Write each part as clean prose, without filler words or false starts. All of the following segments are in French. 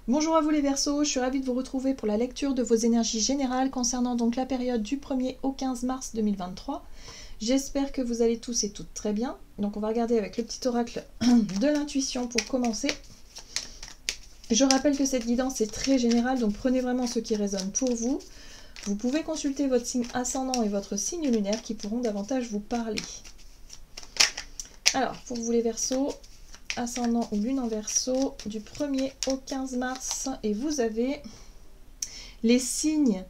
Bonjour à vous les Verseaux, je suis ravie de vous retrouver pour la lecture de vos énergies générales concernant donc la période du 1er au 15 mars 2023. J'espère que vous allez tous et toutes très bien. Donc on va regarder avec le petit oracle de l'intuition pour commencer. Je rappelle que cette guidance est très générale, donc prenez vraiment ce qui résonne pour vous. Vous pouvez consulter votre signe ascendant et votre signe lunaire qui pourront davantage vous parler. Alors, pour vous les Verseaux, ascendant ou lune en Verseau, du 1er au 15 mars, et vous avez les signes.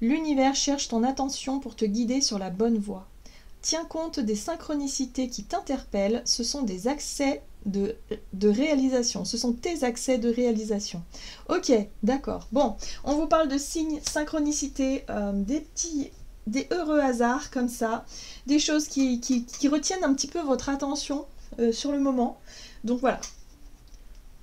L'univers cherche ton attention pour te guider sur la bonne voie. Tiens compte des synchronicités qui t'interpellent, ce sont des accès de réalisation, ce sont tes accès de réalisation. Ok, d'accord. Bon, on vous parle de signes, synchronicité, des heureux hasards comme ça, des choses qui retiennent un petit peu votre attention sur le moment. Donc voilà,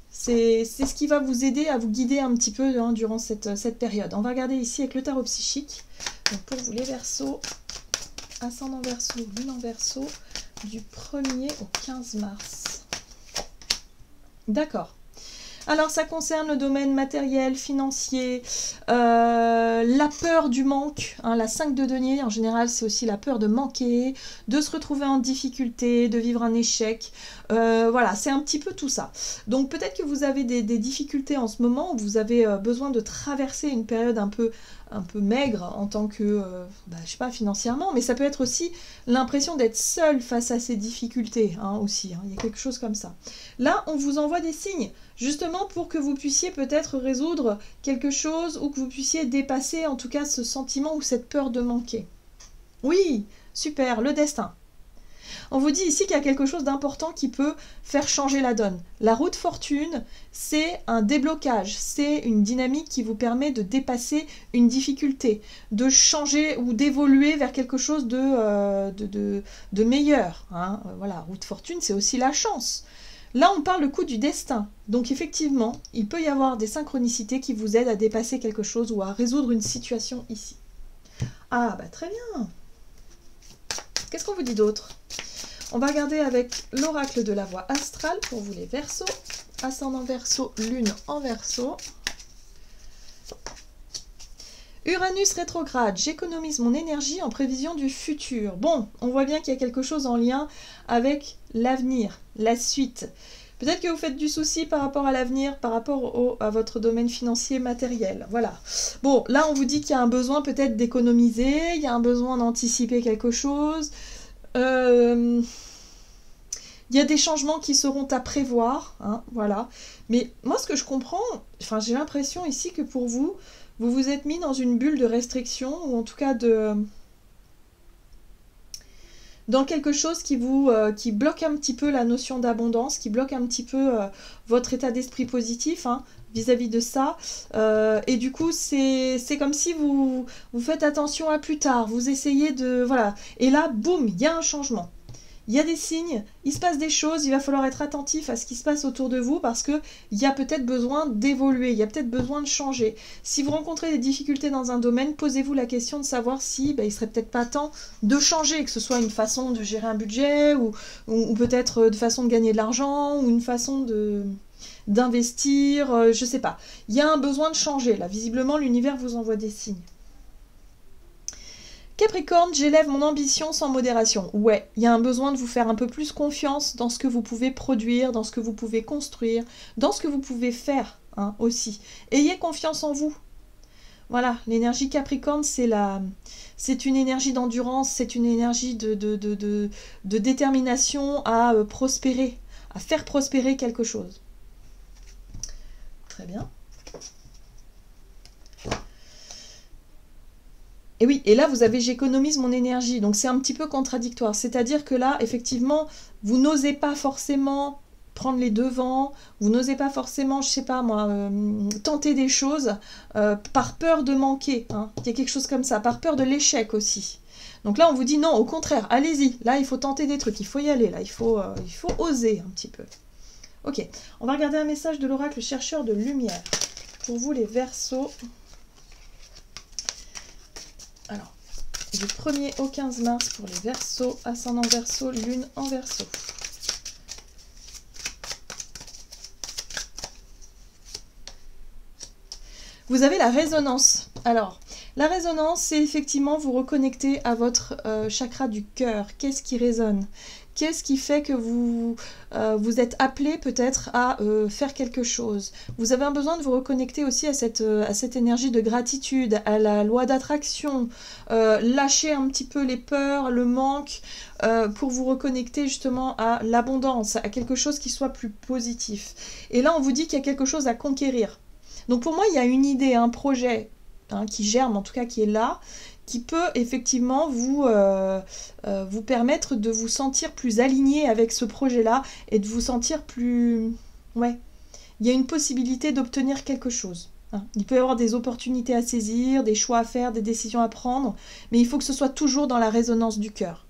c'est ce qui va vous aider à vous guider un petit peu durant cette période. On va regarder ici avec le tarot psychique. Donc pour vous les Verseaux, ascendant Verseau, lune en Verseau, du 1er au 15 mars. D'accord. Alors ça concerne le domaine matériel, financier, la peur du manque, hein, la 5 de denier en général c'est aussi la peur de manquer, de se retrouver en difficulté, de vivre un échec, voilà c'est un petit peu tout ça. Donc peut-être que vous avez des difficultés en ce moment, vous avez besoin de traverser une période un peu maigre en tant que, je sais pas, financièrement, mais ça peut être aussi l'impression d'être seul face à ces difficultés, hein, aussi, hein, il y a quelque chose comme ça. Là, on vous envoie des signes, justement pour que vous puissiez peut-être résoudre quelque chose ou que vous puissiez dépasser en tout cas ce sentiment ou cette peur de manquer. Oui, super, le destin. On vous dit ici qu'il y a quelque chose d'important qui peut faire changer la donne. La roue de fortune, c'est un déblocage, c'est une dynamique qui vous permet de dépasser une difficulté, de changer ou d'évoluer vers quelque chose de meilleur. Hein. Voilà, roue de fortune, c'est aussi la chance. Là, on parle le coup du destin. Donc effectivement, il peut y avoir des synchronicités qui vous aident à dépasser quelque chose ou à résoudre une situation ici. Ah, bah très bien. Qu'est-ce qu'on vous dit d'autre? On va regarder avec l'oracle de la voie astrale pour vous les Verseaux. Ascendant Verseau, lune en Verseau. Uranus rétrograde, j'économise mon énergie en prévision du futur. Bon, on voit bien qu'il y a quelque chose en lien avec l'avenir, la suite. Peut-être que vous faites du souci par rapport à l'avenir, par rapport à votre domaine financier matériel. Voilà. Bon, là on vous dit qu'il y a un besoin peut-être d'économiser, il y a un besoin d'anticiper quelque chose. Il y a des changements qui seront à prévoir, hein, voilà. Mais moi, ce que je comprends, enfin, j'ai l'impression ici que pour vous, vous vous êtes mis dans une bulle de restriction, ou en tout cas dans quelque chose qui bloque un petit peu la notion d'abondance, qui bloque un petit peu votre état d'esprit positif, hein, vis-à-vis de ça. Et du coup, c'est comme si vous faites attention à plus tard, vous essayez de... Voilà. Et là, boum, il y a un changement. Il y a des signes, il se passe des choses, il va falloir être attentif à ce qui se passe autour de vous parce qu'il y a peut-être besoin d'évoluer, il y a peut-être besoin de changer. Si vous rencontrez des difficultés dans un domaine, posez-vous la question de savoir si il serait peut-être pas temps de changer, que ce soit une façon de gérer un budget ou peut-être de façon de gagner de l'argent ou une façon d'investir, je sais pas. Il y a un besoin de changer, là. Visiblement, l'univers vous envoie des signes. Capricorne, j'élève mon ambition sans modération. Ouais, il y a un besoin de vous faire un peu plus confiance dans ce que vous pouvez produire, dans ce que vous pouvez construire, dans ce que vous pouvez faire, hein, aussi. Ayez confiance en vous. Voilà, l'énergie Capricorne, c'est une énergie d'endurance, c'est une énergie de détermination à prospérer, à faire prospérer quelque chose. Très bien. Et oui, et là, vous avez « j'économise mon énergie », donc c'est un petit peu contradictoire. C'est-à-dire que là, effectivement, vous n'osez pas forcément prendre les devants, vous n'osez pas forcément, je sais pas moi, tenter des choses par peur de manquer. Hein. Il y a quelque chose comme ça, par peur de l'échec aussi. Donc là, on vous dit non, au contraire, allez-y. Là, il faut tenter des trucs, il faut y aller, là, il faut oser un petit peu. Ok, on va regarder un message de l'oracle chercheur de lumière. Pour vous, les Verseaux... Alors, du 1er au 15 mars pour les Verseaux, ascendant Verseau, lune en Verseau. Vous avez la résonance. Alors, la résonance, c'est effectivement vous reconnecter à votre chakra du cœur. Qu'est-ce qui résonne? Qu'est-ce qui fait que vous êtes appelé peut-être à faire quelque chose? Vous avez un besoin de vous reconnecter aussi à cette énergie de gratitude, à la loi d'attraction, lâcher un petit peu les peurs, le manque, pour vous reconnecter justement à l'abondance, à quelque chose qui soit plus positif. Et là, on vous dit qu'il y a quelque chose à conquérir. Donc pour moi, il y a une idée, un projet qui germe, en tout cas qui est là, qui peut effectivement vous permettre de vous sentir plus aligné avec ce projet-là et de vous sentir plus... Ouais, il y a une possibilité d'obtenir quelque chose. Il peut y avoir des opportunités à saisir, des choix à faire, des décisions à prendre, mais il faut que ce soit toujours dans la résonance du cœur.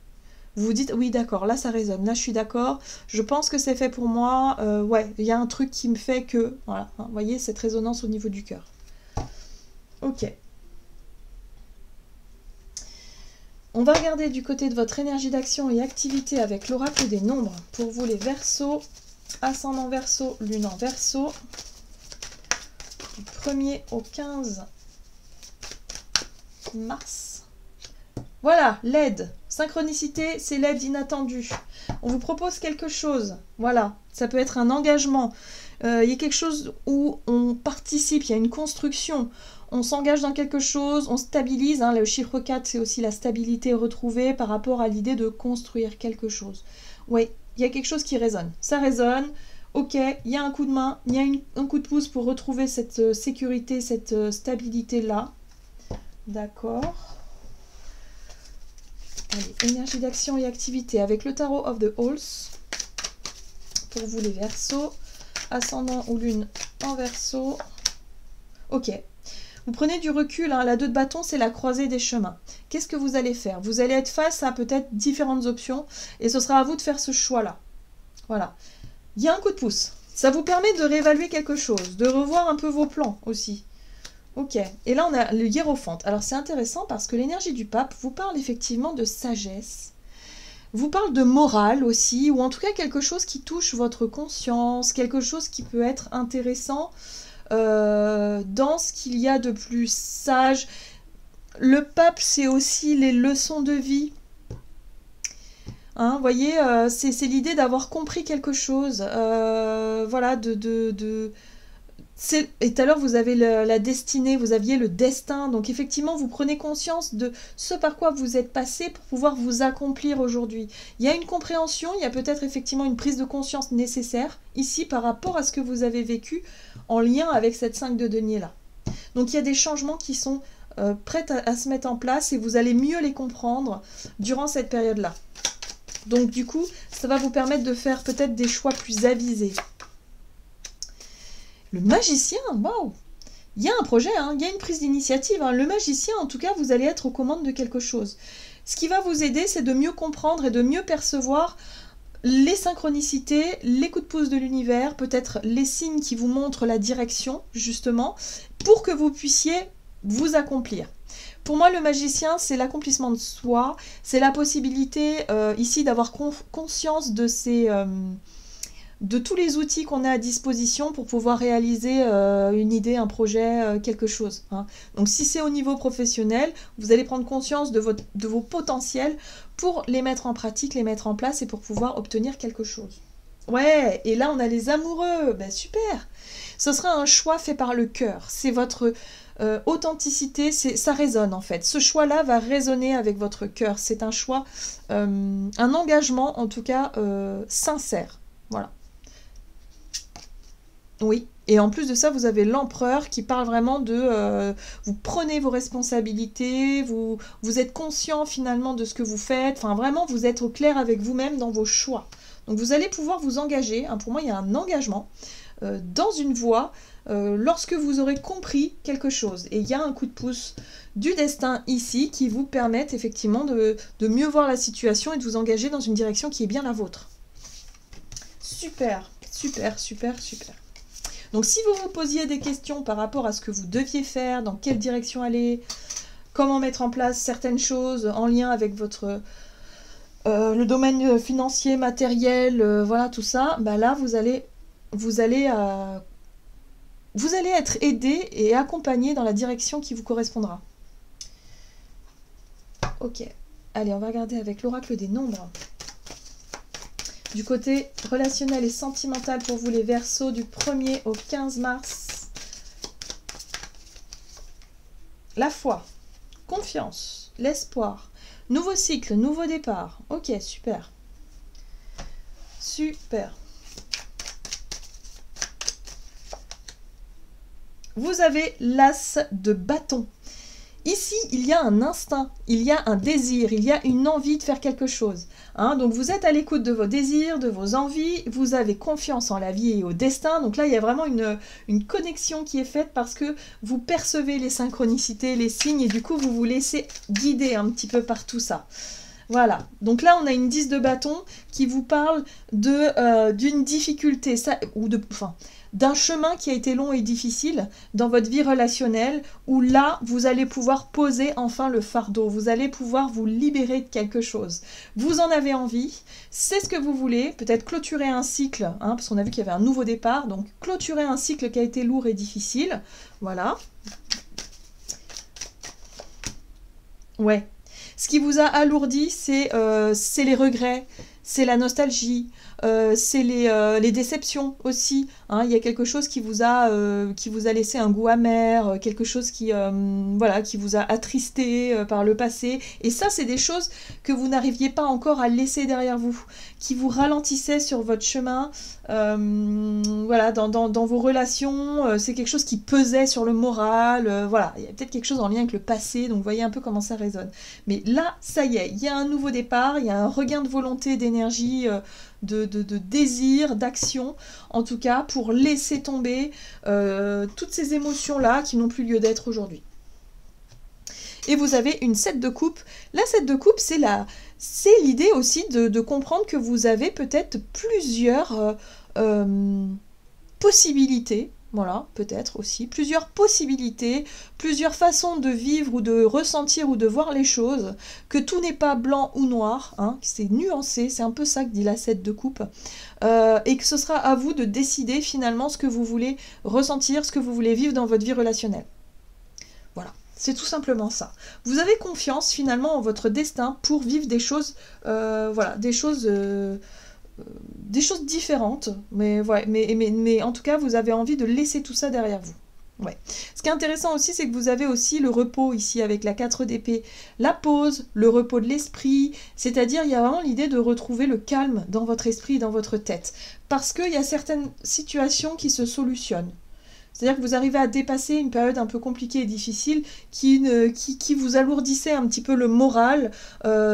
Vous vous dites, oui d'accord, là ça résonne, là je suis d'accord, je pense que c'est fait pour moi, ouais, il y a un truc qui me fait que... Voilà, vous voyez cette résonance au niveau du cœur. Ok. On va regarder du côté de votre énergie d'action et activité avec l'oracle des nombres. Pour vous les Verseaux, ascendant Verseau, lune en Verseau, du 1er au 15 mars. Voilà, l'aide. Synchronicité, c'est l'aide inattendue. On vous propose quelque chose. Voilà, ça peut être un engagement. Il y a quelque chose où on participe, il y a une construction. On s'engage dans quelque chose, on stabilise. Le chiffre 4, c'est aussi la stabilité retrouvée par rapport à l'idée de construire quelque chose. Oui, il y a quelque chose qui résonne. Ça résonne. Ok, il y a un coup de main, il y a un coup de pouce pour retrouver cette sécurité, cette stabilité-là. D'accord. Allez, énergie d'action et activité avec le tarot of the Halls. Pour vous les Verseaux, ascendant ou lune en Verseau. Ok. Vous prenez du recul, la 2 de bâton, c'est la croisée des chemins. Qu'est-ce que vous allez faire? Vous allez être face à peut-être différentes options et ce sera à vous de faire ce choix-là. Voilà. Il y a un coup de pouce. Ça vous permet de réévaluer quelque chose, de revoir un peu vos plans aussi. Ok. Et là, on a le hiérophante. Alors, c'est intéressant parce que l'énergie du pape vous parle effectivement de sagesse, vous parle de morale aussi, ou en tout cas quelque chose qui touche votre conscience, quelque chose qui peut être intéressant dans ce qu'il y a de plus sage. Le pape, c'est aussi les leçons de vie. Vous voyez, c'est l'idée d'avoir compris quelque chose. Voilà, et tout à l'heure, vous avez la destinée, vous aviez le destin. Donc effectivement, vous prenez conscience de ce par quoi vous êtes passé pour pouvoir vous accomplir aujourd'hui. Il y a une compréhension, il y a peut-être effectivement une prise de conscience nécessaire ici par rapport à ce que vous avez vécu en lien avec cette 5 de denier-là. Donc il y a des changements qui sont prêts à se mettre en place et vous allez mieux les comprendre durant cette période-là. Donc du coup, ça va vous permettre de faire peut-être des choix plus avisés. Le magicien, waouh! Il y a un projet, il y a une prise d'initiative. Le magicien, en tout cas, vous allez être aux commandes de quelque chose. Ce qui va vous aider, c'est de mieux comprendre et de mieux percevoir les synchronicités, les coups de pouce de l'univers, peut-être les signes qui vous montrent la direction, justement, pour que vous puissiez vous accomplir. Pour moi, le magicien, c'est l'accomplissement de soi, c'est la possibilité ici d'avoir conscience de de tous les outils qu'on a à disposition pour pouvoir réaliser une idée, un projet, quelque chose. Donc si c'est au niveau professionnel, vous allez prendre conscience de vos potentiels pour les mettre en pratique, les mettre en place et pour pouvoir obtenir quelque chose. Ouais, et là on a les amoureux, super. Ce sera un choix fait par le cœur, c'est votre authenticité, ça résonne en fait. Ce choix-là va résonner avec votre cœur, c'est un choix, un engagement en tout cas sincère. Voilà. Oui, et en plus de ça, vous avez l'empereur qui parle vraiment de... vous prenez vos responsabilités, vous êtes conscient finalement de ce que vous faites, enfin vraiment vous êtes au clair avec vous-même dans vos choix. Donc vous allez pouvoir vous engager, pour moi il y a un engagement dans une voie lorsque vous aurez compris quelque chose. Et il y a un coup de pouce du destin ici qui vous permet effectivement de mieux voir la situation et de vous engager dans une direction qui est bien la vôtre. Super, super, super, super. Donc si vous vous posiez des questions par rapport à ce que vous deviez faire, dans quelle direction aller, comment mettre en place certaines choses en lien avec votre le domaine financier, matériel, voilà tout ça, là vous allez vous allez être aidé et accompagné dans la direction qui vous correspondra. Ok, allez, on va regarder avec l'oracle des nombres. Du côté relationnel et sentimental pour vous les Verseaux du 1er au 15 mars. La foi, confiance, l'espoir, nouveau cycle, nouveau départ. Ok, super. Super. Vous avez l'as de bâton. Ici, il y a un instinct, il y a un désir, il y a une envie de faire quelque chose. Hein, donc vous êtes à l'écoute de vos désirs, de vos envies, vous avez confiance en la vie et au destin. Donc là, il y a vraiment une connexion qui est faite parce que vous percevez les synchronicités, les signes, et du coup, vous vous laissez guider un petit peu par tout ça. Voilà, donc là on a une 10 de bâton qui vous parle d'une difficulté, d'un chemin qui a été long et difficile dans votre vie relationnelle, où là vous allez pouvoir poser enfin le fardeau, vous allez pouvoir vous libérer de quelque chose. Vous en avez envie, c'est ce que vous voulez, peut-être clôturer un cycle, hein, parce qu'on a vu qu'il y avait un nouveau départ, donc clôturer un cycle qui a été lourd et difficile, voilà. Ouais. Ce qui vous a alourdi, c'est les regrets, c'est la nostalgie, c'est les déceptions aussi. Hein. Il y a quelque chose qui vous a laissé un goût amer, quelque chose qui vous a attristé par le passé. Et ça, c'est des choses que vous n'arriviez pas encore à laisser derrière vous, qui vous ralentissaient sur votre chemin. Dans vos relations, c'est quelque chose qui pesait sur le moral. Voilà, il y a peut-être quelque chose en lien avec le passé, donc voyez un peu comment ça résonne. Mais là, ça y est, il y a un nouveau départ, il y a un regain de volonté, d'énergie, de désir, d'action, en tout cas, pour laisser tomber toutes ces émotions-là qui n'ont plus lieu d'être aujourd'hui. Et vous avez une 7 de coupe. La 7 de coupe, c'est l'idée aussi de comprendre que vous avez peut-être plusieurs possibilités. Voilà, peut-être aussi. Plusieurs possibilités, plusieurs façons de vivre ou de ressentir ou de voir les choses, que tout n'est pas blanc ou noir, hein, c'est nuancé, c'est un peu ça que dit la 7 de coupe, et que ce sera à vous de décider finalement ce que vous voulez ressentir, ce que vous voulez vivre dans votre vie relationnelle. Voilà, c'est tout simplement ça. Vous avez confiance finalement en votre destin pour vivre des choses, des choses différentes, mais en tout cas, vous avez envie de laisser tout ça derrière vous. Ouais. Ce qui est intéressant aussi, c'est que vous avez aussi le repos ici avec la 4 d'épée, la pause, le repos de l'esprit, c'est-à-dire il y a vraiment l'idée de retrouver le calme dans votre esprit, dans votre tête, parce qu'il y a certaines situations qui se solutionnent. C'est-à-dire que vous arrivez à dépasser une période un peu compliquée et difficile qui vous alourdissait un petit peu le moral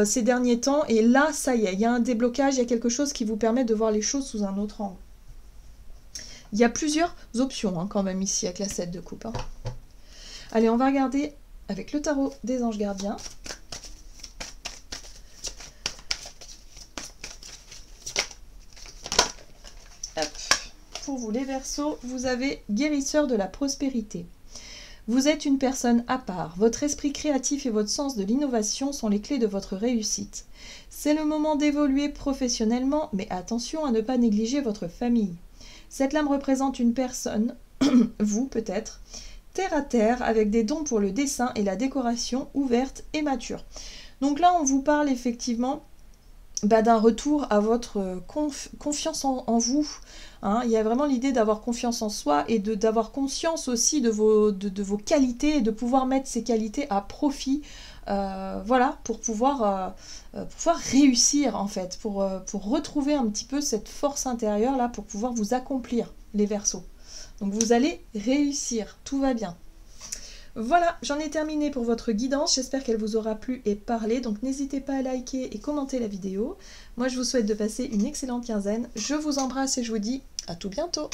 ces derniers temps. Et là, ça y est, il y a un déblocage, il y a quelque chose qui vous permet de voir les choses sous un autre angle. Il y a plusieurs options hein, quand même ici avec la 7 de coupe. Hein. Allez, on va regarder avec le tarot des anges gardiens. Hop. Pour vous les Verseaux, vous avez guérisseur de la prospérité. Vous êtes une personne à part. Votre esprit créatif et votre sens de l'innovation sont les clés de votre réussite. C'est le moment d'évoluer professionnellement, mais attention à ne pas négliger votre famille. Cette lame représente une personne, vous peut-être, terre à terre, avec des dons pour le dessin et la décoration, ouverte et mature. Donc là, on vous parle effectivement d'un retour à votre confiance en vous. Hein. Il y a vraiment l'idée d'avoir confiance en soi et d'avoir conscience aussi de vos qualités et de pouvoir mettre ces qualités à profit pour pouvoir réussir en fait, pour retrouver un petit peu cette force intérieure là, pour pouvoir vous accomplir les Verseaux. Donc vous allez réussir, tout va bien. Voilà, j'en ai terminé pour votre guidance, j'espère qu'elle vous aura plu et parlé, donc n'hésitez pas à liker et commenter la vidéo. Moi je vous souhaite de passer une excellente quinzaine, je vous embrasse et je vous dis à tout bientôt.